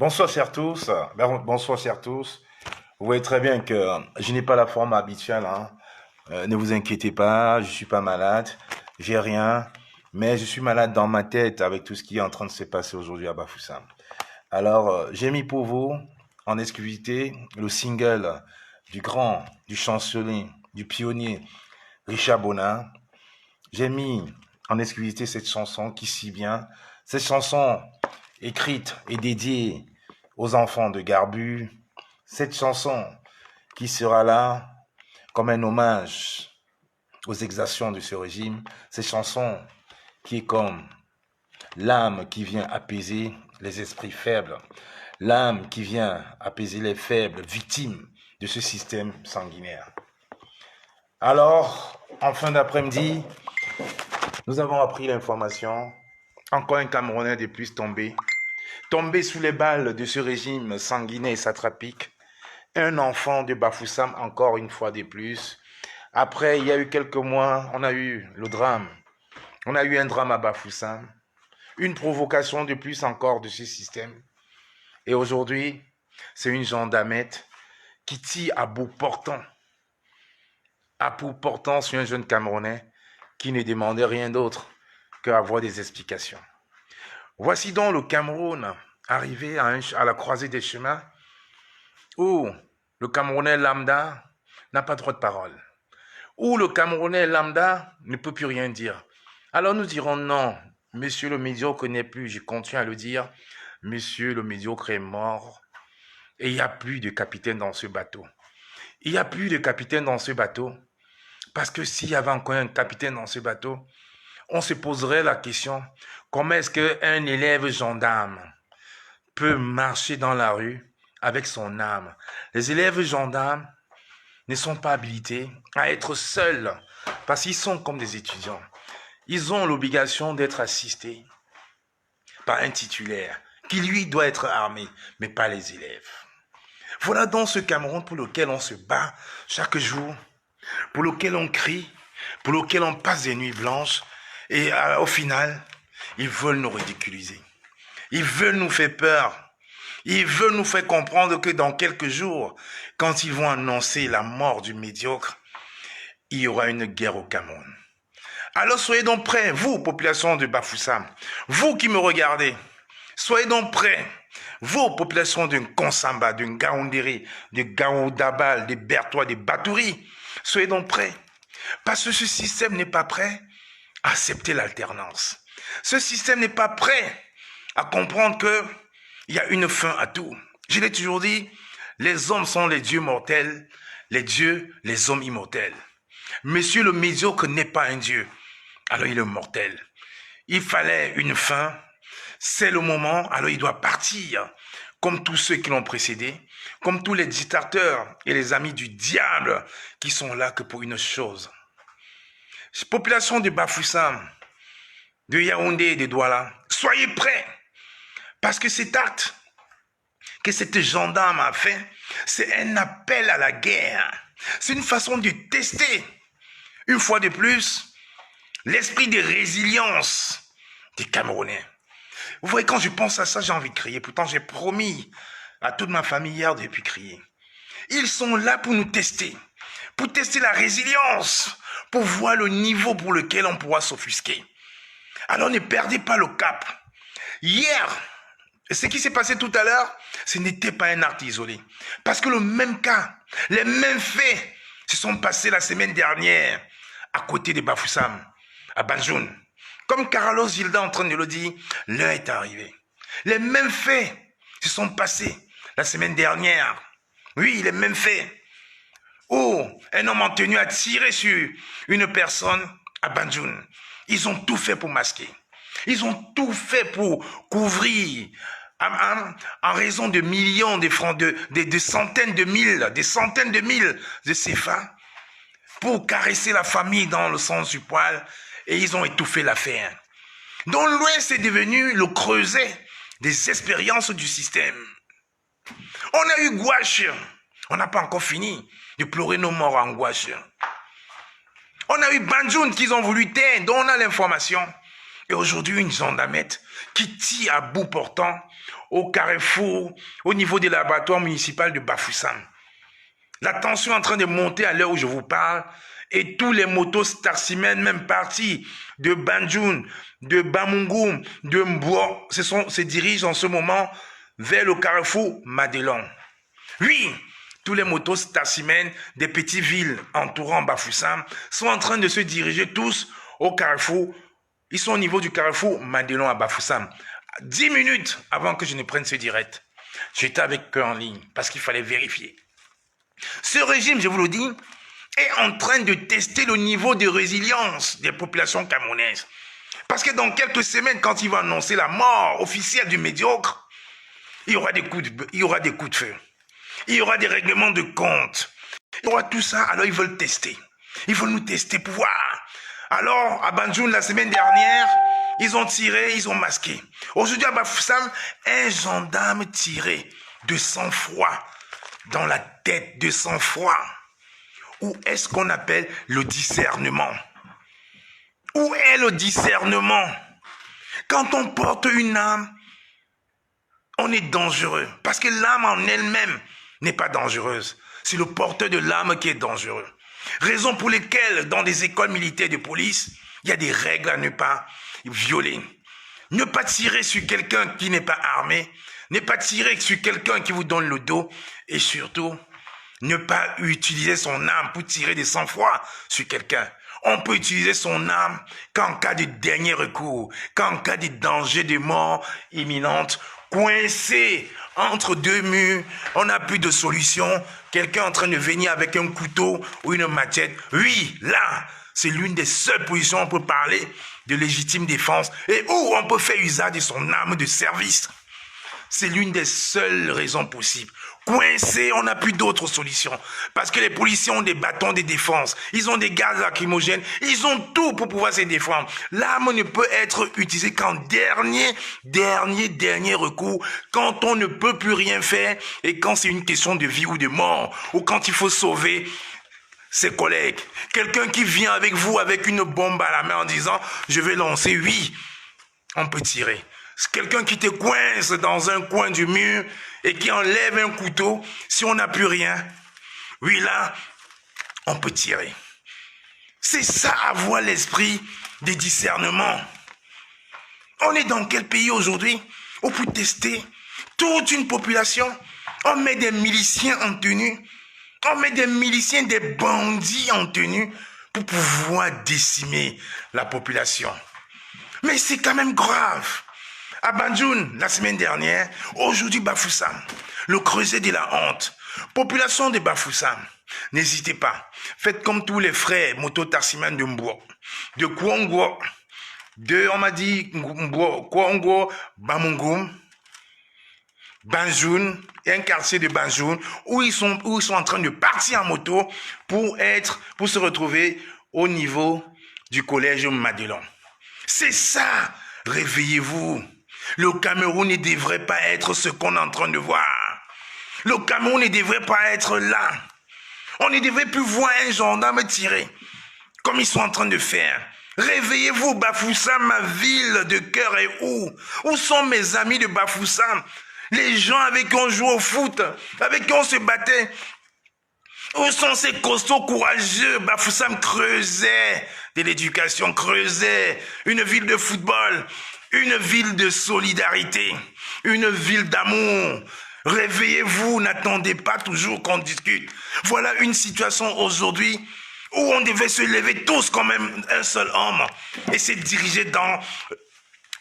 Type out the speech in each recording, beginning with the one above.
Bonsoir chers tous. Bonsoir chers tous. Vous voyez très bien que je n'ai pas la forme habituelle, hein. Ne vous inquiétez pas, je suis pas malade, j'ai rien, mais je suis malade dans ma tête avec tout ce qui est en train de se passer aujourd'hui à Bafoussam. Alors, j'ai mis pour vous en exclusivité le single du chancelier, du pionnier Richard Bonin. J'ai mis en exclusivité cette chanson qui si bien, cette chanson écrite et dédiée aux enfants de Garbu, cette chanson qui sera là comme un hommage aux exactions de ce régime, cette chanson qui est comme l'âme qui vient apaiser les esprits faibles, l'âme qui vient apaiser les faibles victimes de ce système sanguinaire. Alors, en fin d'après-midi, nous avons appris l'information, encore un Camerounais de plus tombé sous les balles de ce régime sanguinaire et satrapique, un enfant de Bafoussam encore une fois de plus. Après, il y a eu quelques mois, on a eu le drame. On a eu un drame à Bafoussam, une provocation de plus encore de ce système. Et aujourd'hui, c'est une gendarmette qui tire à bout portant sur un jeune Camerounais qui ne demandait rien d'autre qu'avoir des explications. Voici donc le Cameroun arrivé à la croisée des chemins où le Camerounais lambda n'a pas droit de parole, où le Camerounais lambda ne peut plus rien dire. Alors nous dirons non, monsieur le médiocre n'est plus, je continue à le dire, monsieur le médiocre est mort et il n'y a plus de capitaine dans ce bateau. Il n'y a plus de capitaine dans ce bateau parce que s'il y avait encore un capitaine dans ce bateau, on se poserait la question, comment est-ce qu'un élève gendarme peut marcher dans la rue avec son âme? Les élèves gendarmes ne sont pas habilités à être seuls parce qu'ils sont comme des étudiants. Ils ont l'obligation d'être assistés par un titulaire qui lui doit être armé, mais pas les élèves. Voilà donc ce Cameroun pour lequel on se bat chaque jour, pour lequel on crie, pour lequel on passe des nuits blanches et au final, ils veulent nous ridiculiser. Ils veulent nous faire peur. Ils veulent nous faire comprendre que dans quelques jours, quand ils vont annoncer la mort du médiocre, il y aura une guerre au Cameroun. Alors soyez donc prêts, vous, population de Bafoussam, vous qui me regardez, soyez donc prêts, vous, population d'un Konsamba, d'un Gaoundéré, de Gaoudabal, des Bertois, des Batouri, soyez donc prêts, parce que ce système n'est pas prêt à accepter l'alternance. Ce système n'est pas prêt à comprendre qu'il y a une fin à tout. Je l'ai toujours dit, les hommes sont les dieux mortels, les dieux, les hommes immortels. Monsieur le médiocre n'est pas un dieu, alors il est mortel. Il fallait une fin, c'est le moment, alors il doit partir, comme tous ceux qui l'ont précédé, comme tous les dictateurs et les amis du diable qui sont là que pour une chose. Population de Bafoussam, de Yaoundé et de Douala, soyez prêts, parce que cet acte que cette gendarme a fait, c'est un appel à la guerre. C'est une façon de tester, une fois de plus, l'esprit de résilience des Camerounais. Vous voyez, quand je pense à ça, j'ai envie de crier. Pourtant, j'ai promis à toute ma famille hier de ne plus crier. Ils sont là pour nous tester la résilience, pour voir le niveau pour lequel on pourra s'offusquer. Alors ne perdez pas le cap. Hier, ce qui s'est passé tout à l'heure, ce n'était pas un acte isolé. Parce que le même cas, les mêmes faits se sont passés la semaine dernière à côté de Bafoussam, à Banjoun. Comme Carlos Gilda est en train de le dire, l'heure est arrivée. Les mêmes faits se sont passés la semaine dernière. Oui, les mêmes faits. Où un homme a tenu à tirer sur une personne à Banjoun. Ils ont tout fait pour masquer. Ils ont tout fait pour couvrir en raison de millions de francs, de centaines de mille de CFA pour caresser la famille dans le sens du poil et ils ont étouffé l'affaire. Donc l'Ouest est devenu le creuset des expériences du système. On a eu gouache, on n'a pas encore fini de pleurer nos morts en gouache. On a eu Banjoun qu'ils ont voulu taire, dont on a l'information. Et aujourd'hui, une gendarmette qui tire à bout portant au carrefour, au niveau des laboratoires municipaux de Bafoussam. La tension est en train de monter à l'heure où je vous parle et tous les motos starcimènes, même partis de Banjoun, de Bamungum, de Mbour, se dirigent en ce moment vers le carrefour Madelon. Oui, tous les motos starcimènes des petites villes entourant Bafoussam sont en train de se diriger tous au carrefour. Ils sont au niveau du carrefour Madelon à Bafoussam. 10 minutes avant que je ne prenne ce direct, j'étais avec eux en ligne parce qu'il fallait vérifier. Ce régime, je vous le dis, est en train de tester le niveau de résilience des populations camerounaises. Parce que dans quelques semaines, quand il va annoncer la mort officielle du médiocre, il y aura des coups de feu. Il y aura des règlements de compte. Il y aura tout ça, alors ils veulent tester. Ils veulent nous tester pour voir. Alors, à Banjoun, la semaine dernière, ils ont tiré, ils ont masqué. Aujourd'hui, à Bafoussam, un gendarme tiré de sang-froid dans la tête, de sang-froid. Où est-ce qu'on appelle le discernement? Où est le discernement? Quand on porte une âme, on est dangereux. Parce que l'âme en elle-même n'est pas dangereuse. C'est le porteur de l'âme qui est dangereux. Raison pour lesquelles, dans des écoles militaires de police, il y a des règles à ne pas violer. Ne pas tirer sur quelqu'un qui n'est pas armé. Ne pas tirer sur quelqu'un qui vous donne le dos. Et surtout, ne pas utiliser son arme pour tirer des sang-froid sur quelqu'un. On peut utiliser son arme qu'en cas de dernier recours, qu'en cas de danger de mort imminente, coincé entre deux murs, on n'a plus de solution, quelqu'un en train de venir avec un couteau ou une machette. Oui, là, c'est l'une des seules positions où on peut parler de légitime défense et où on peut faire usage de son arme de service. C'est l'une des seules raisons possibles. Coincé, on n'a plus d'autres solutions. Parce que les policiers ont des bâtons de défense. Ils ont des gaz lacrymogènes. Ils ont tout pour pouvoir se défendre. L'arme ne peut être utilisée qu'en dernier recours. Quand on ne peut plus rien faire et quand c'est une question de vie ou de mort. Ou quand il faut sauver ses collègues. Quelqu'un qui vient avec vous avec une bombe à la main en disant « Je vais lancer », oui, on peut tirer. C'est quelqu'un qui te coince dans un coin du mur et qui enlève un couteau, si on n'a plus rien, oui là, on peut tirer. C'est ça, avoir l'esprit des discernements. On est dans quel pays aujourd'hui? On peut tester toute une population. On met des miliciens en tenue. On met des miliciens, des bandits en tenue pour pouvoir décimer la population. Mais c'est quand même grave. À Banjoun, la semaine dernière, aujourd'hui Bafoussam, le creuset de la honte. Population de Bafoussam, n'hésitez pas. Faites comme tous les frères mototaximans de Mbour, de Kouangou, on m'a dit Kouangou, Bamungum, Banjoun, et un quartier de Banjoun, où ils sont en train de partir en moto pour se retrouver au niveau du collège Madelon. C'est ça, réveillez-vous. Le Cameroun ne devrait pas être ce qu'on est en train de voir. Le Cameroun ne devrait pas être là. On ne devrait plus voir un gendarme tirer, comme ils sont en train de faire. Réveillez-vous, Bafoussam, ma ville de cœur est où? Où sont mes amis de Bafoussam? Les gens avec qui on jouait au foot, avec qui on se battait. Où sont ces costauds courageux? Bafoussam creusait de l'éducation, creusait une ville de football. Une ville de solidarité, une ville d'amour. Réveillez-vous, n'attendez pas toujours qu'on discute. Voilà une situation aujourd'hui où on devait se lever tous comme un seul homme et se diriger dans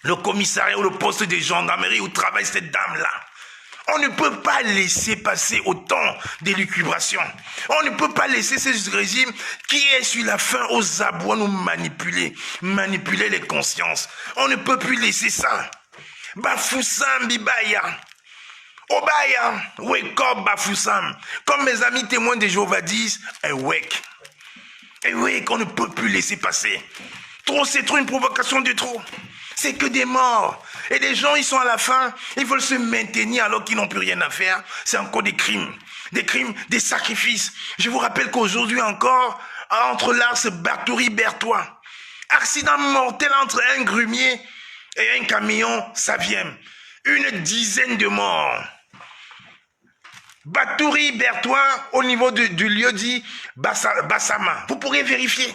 le commissariat ou le poste de gendarmerie où travaille cette dame-là. On ne peut pas laisser passer autant d'élucubration. On ne peut pas laisser ce régime qui est sur la fin aux abois nous manipuler les consciences. On ne peut plus laisser ça. Bafoussam, Bibaya. Obaya, wake up, Bafoussam. Comme mes amis témoins de Jéhovah disent, wake. On ne peut plus laisser passer. Trop, c'est trop une provocation de trop. C'est que des morts. Et des gens, ils sont à la fin, ils veulent se maintenir alors qu'ils n'ont plus rien à faire. C'est encore des crimes, des sacrifices. Je vous rappelle qu'aujourd'hui encore, entre Lars Bartouri Bertois, Accident mortel entre un grumier et un camion Saviem. Une dizaine de morts. Batouri Bertois au niveau du lieu dit Bassama. Vous pourrez vérifier.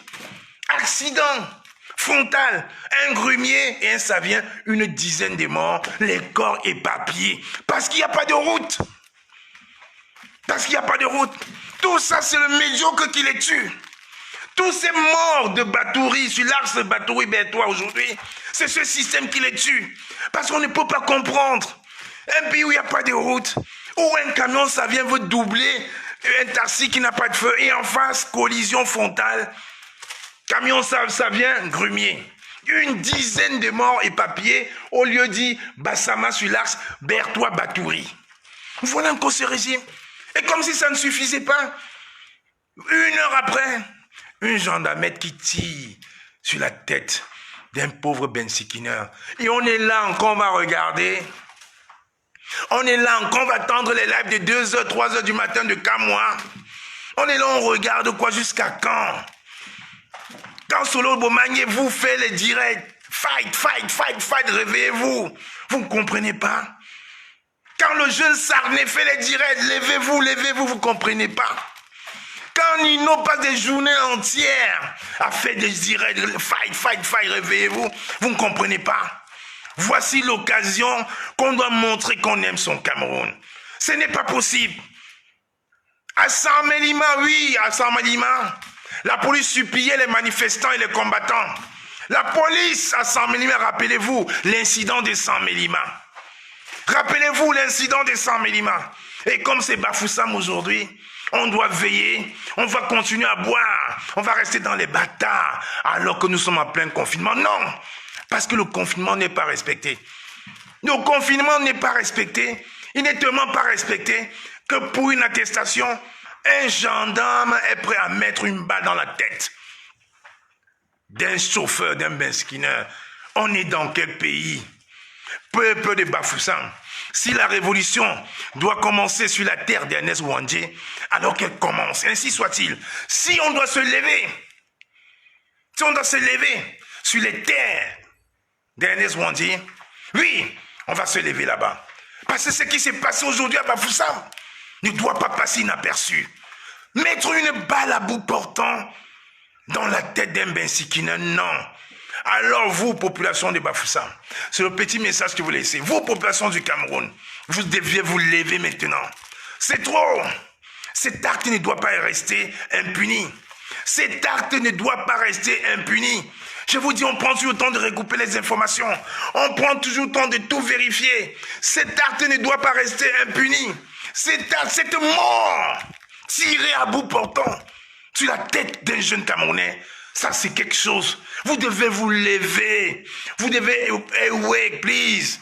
Accident frontal, un grumier et un Savien, une dizaine de morts, les corps éparpillés. Parce qu'il n'y a pas de route. Parce qu'il n'y a pas de route. Tout ça, c'est le médiocre qui les tue. Tous ces morts de Batouri, sur l'axe de Batouri-Bertois aujourd'hui, c'est ce système qui les tue. Parce qu'on ne peut pas comprendre. Un pays où il n'y a pas de route, où un camion, ça vient veut doubler un taxi qui n'a pas de feu, et en face, collision frontale, camion, ça vient grumier. Une dizaine de morts éparpillés au lieu dit Bassama sur l'axe Bertois-Batouri. Voilà encore ce régime. Et comme si ça ne suffisait pas, 1 heure après, une gendarmette qui tire sur la tête d'un pauvre bensikineur. Et on est là encore, on va regarder. On est là encore, on va attendre les lives de 2h, 3h du matin de Kamoa. On est là, on regarde quoi, jusqu'à quand? Quand Solo Bomagné vous fait les directs, fight, réveillez-vous. Vous ne comprenez pas? Quand le jeune Sarné fait les directs, levez-vous, vous ne comprenez pas? Quand Nino passe des journées entières à faire des directs, fight, réveillez-vous, vous ne comprenez pas? Voici l'occasion qu'on doit montrer qu'on aime son Cameroun. Ce n'est pas possible. À Saint-Mélima, oui, à Saint-Mélima, la police suppliait les manifestants et les combattants. La police à Saint-Mélima, rappelez-vous l'incident de Saint-Mélima. Rappelez-vous l'incident de Saint-Mélima. Et comme c'est Bafoussam aujourd'hui, on doit veiller, on va continuer à boire, on va rester dans les bâtards alors que nous sommes en plein confinement. Non, parce que le confinement n'est pas respecté. Le confinement n'est pas respecté. Il n'est tellement pas respecté que pour une attestation, un gendarme est prêt à mettre une balle dans la tête d'un chauffeur, d'un beskineur. On est dans quel pays? Peuple de Bafoussam. Si la révolution doit commencer sur la terre d'Ernest Ouandjé, alors qu'elle commence, ainsi soit-il. Si on doit se lever sur les terres d'Ernest Ouandjé, oui, on va se lever là-bas. Parce que ce qui s'est passé aujourd'hui à Bafoussam ne doit pas passer inaperçu. Mettre une balle à bout portant dans la tête d'un bensikina, non. Alors vous, population de Bafoussam, c'est le petit message que vous laissez. Vous, population du Cameroun, vous deviez vous lever maintenant. C'est trop. Cet acte ne doit pas rester impuni. Cet acte ne doit pas rester impuni. Je vous dis, on prend toujours le temps de regrouper les informations. On prend toujours le temps de tout vérifier. Cet acte ne doit pas rester impuni. Cette mort tirée à bout portant sur la tête d'un jeune Camerounais, ça c'est quelque chose. Vous devez vous lever. Vous devez, awake, please.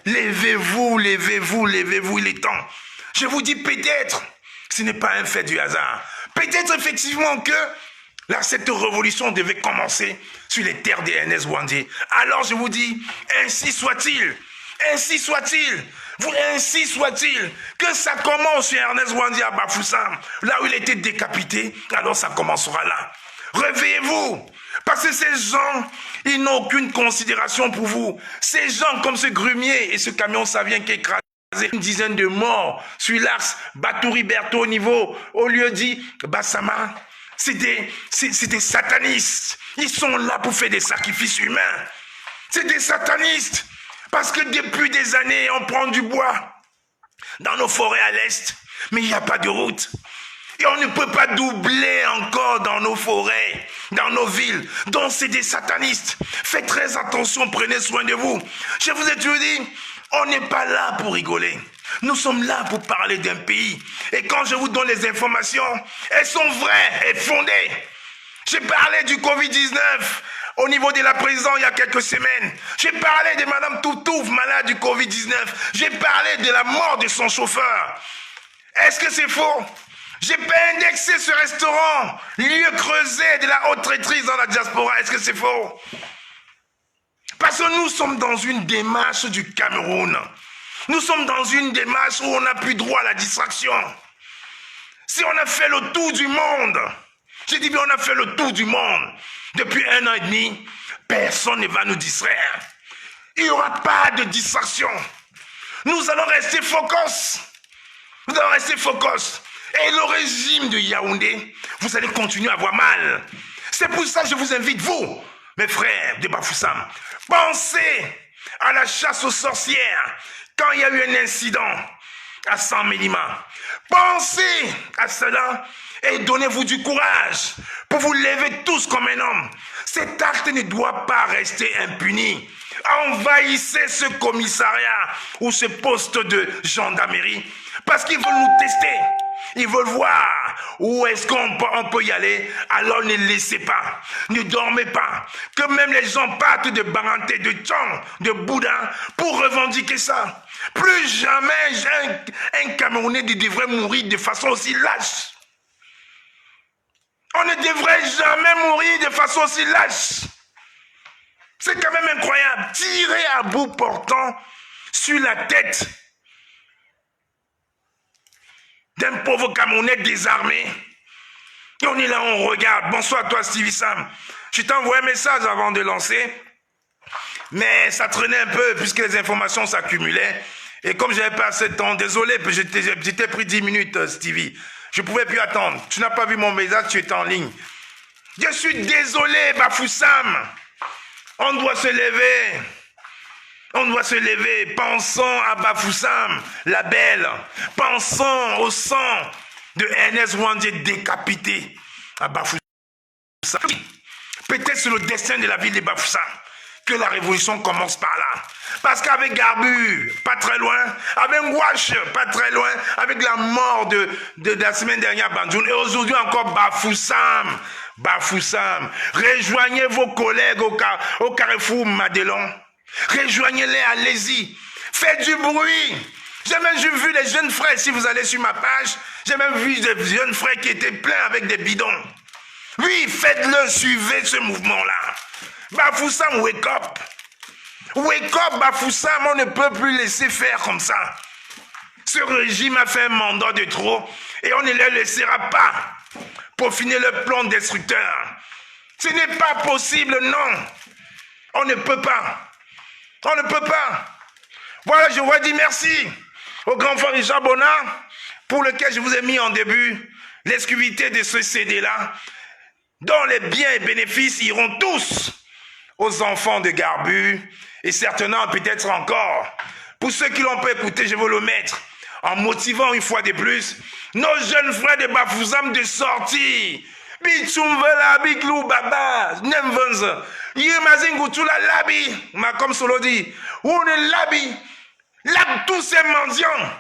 Levez-vous, il est temps. Je vous dis peut-être, ce n'est pas un fait du hasard. Peut-être effectivement que cette révolution devait commencer sur les terres d'Ernest Ouandjé. Alors je vous dis, ainsi soit-il. Ainsi soit-il. Ainsi soit-il. Que ça commence sur Ernest Ouandjé à Bafoussam, là où il était décapité, alors ça commencera là. Réveillez-vous. Parce que ces gens, ils n'ont aucune considération pour vous. Ces gens comme ce grumier et ce camion Savien qui écrasé une dizaine de morts sur l'axe Batouri-Bertois au lieu dit Bassama. C'est des satanistes. Ils sont là pour faire des sacrifices humains. C'est des satanistes. Parce que depuis des années, on prend du bois dans nos forêts à l'est, mais il n'y a pas de route. Et on ne peut pas doubler encore dans nos forêts, dans nos villes. Donc c'est des satanistes. Faites très attention, prenez soin de vous. Je vous ai toujours dit, on n'est pas là pour rigoler. Nous sommes là pour parler d'un pays. Et quand je vous donne les informations, elles sont vraies et fondées. J'ai parlé du Covid-19 au niveau de la présidence il y a quelques semaines. J'ai parlé de Madame Toutouf, malade du Covid-19. J'ai parlé de la mort de son chauffeur. Est-ce que c'est faux? J'ai pas indexé ce restaurant, lieu creusé de la haute traîtrise dans la diaspora. Est-ce que c'est faux? Parce que nous sommes dans une démarche du Cameroun. Nous sommes dans une démarche où on n'a plus droit à la distraction. Si on a fait le tour du monde, j'ai dit bien on a fait le tour du monde. Depuis 1 an et demi, personne ne va nous distraire. Il n'y aura pas de distraction. Nous allons rester focus. Nous allons rester focus. Et le régime de Yaoundé, vous allez continuer à avoir mal. C'est pour ça que je vous invite, vous, mes frères de Bafoussam, pensez à la chasse aux sorcières quand il y a eu un incident à San Mélima. Pensez à cela et donnez-vous du courage pour vous lever tous comme un homme. Cet acte ne doit pas rester impuni. Envahissez ce commissariat ou ce poste de gendarmerie parce qu'ils veulent nous tester. Ils veulent voir où est-ce qu'on peut y aller. Alors ne laissez pas, ne dormez pas. Que même les gens partent de Baranté, de Tchang, de Bouddha pour revendiquer ça. Plus jamais un Camerounais ne devrait mourir de façon aussi lâche. On ne devrait jamais mourir de façon aussi lâche. C'est quand même incroyable. Tirer à bout portant sur la tête d'un pauvre Camerounais désarmé. Et on est là, on regarde. Bonsoir toi, Stevie Sam. Je t'ai envoyé un message avant de lancer. Mais ça traînait un peu puisque les informations s'accumulaient. Et comme j'avais pas assez de temps, désolé, j'étais pris 10 minutes, Stevie. Je ne pouvais plus attendre. Tu n'as pas vu mon message, tu étais en ligne. Je suis désolé, Bafoussam. On doit se lever. On doit se lever. Pensons à Bafoussam, la belle. Pensons au sang de Ernest Ouandjé décapité à Bafoussam. Peut-être c'est le destin de la ville de Bafoussam que la révolution commence par là. Parce qu'avec Garbu, pas très loin, avec Ngouache, pas très loin, avec la mort de la semaine dernière, Banjoun, et aujourd'hui encore Bafoussam. Bafoussam, rejoignez vos collègues au Carrefour Madelon. Rejoignez-les, allez-y. Faites du bruit. J'ai même vu les jeunes frères, si vous allez sur ma page, j'ai même vu des jeunes frères qui étaient pleins avec des bidons. Oui, faites-le, suivez ce mouvement-là. Bafoussam, wake up. Wake up, Bafoussam, on ne peut plus laisser faire comme ça. Ce régime a fait un mandat de trop et on ne les laissera pas peaufiner le plan destructeur. Ce n'est pas possible, non. On ne peut pas. On ne peut pas. Voilà, je vous dis merci au grand frère Richard Bonnard pour lequel je vous ai mis en début l'exclusivité de ce CD-là, dont les biens et bénéfices iront tous aux enfants de Garbu et certainement peut-être encore. Pour ceux qui l'ont pas écouté, je vais le mettre en motivant une fois de plus nos jeunes frères de Bafoussam de sortir. Bichumvela, Biglou, Baba, Nemvenz, Yemazingutula, Labi, comme Solo dit, on est Labi, Lab tous ces mendiants.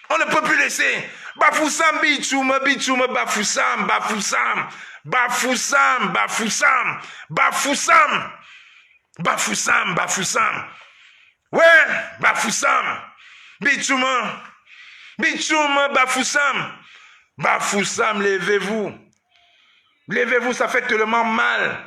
On ne peut plus laisser. Bafoussam, Bichoum, Bichoum, Bafoussam, Bafoussam, Bafoussam, Bafoussam, Bafoussam, Bafoussam, Bafoussam. Ouais, Bafoussam, Bichoum, Bichoum, Bafoussam, Bafoussam, levez-vous. Levez-vous, ça fait tellement mal.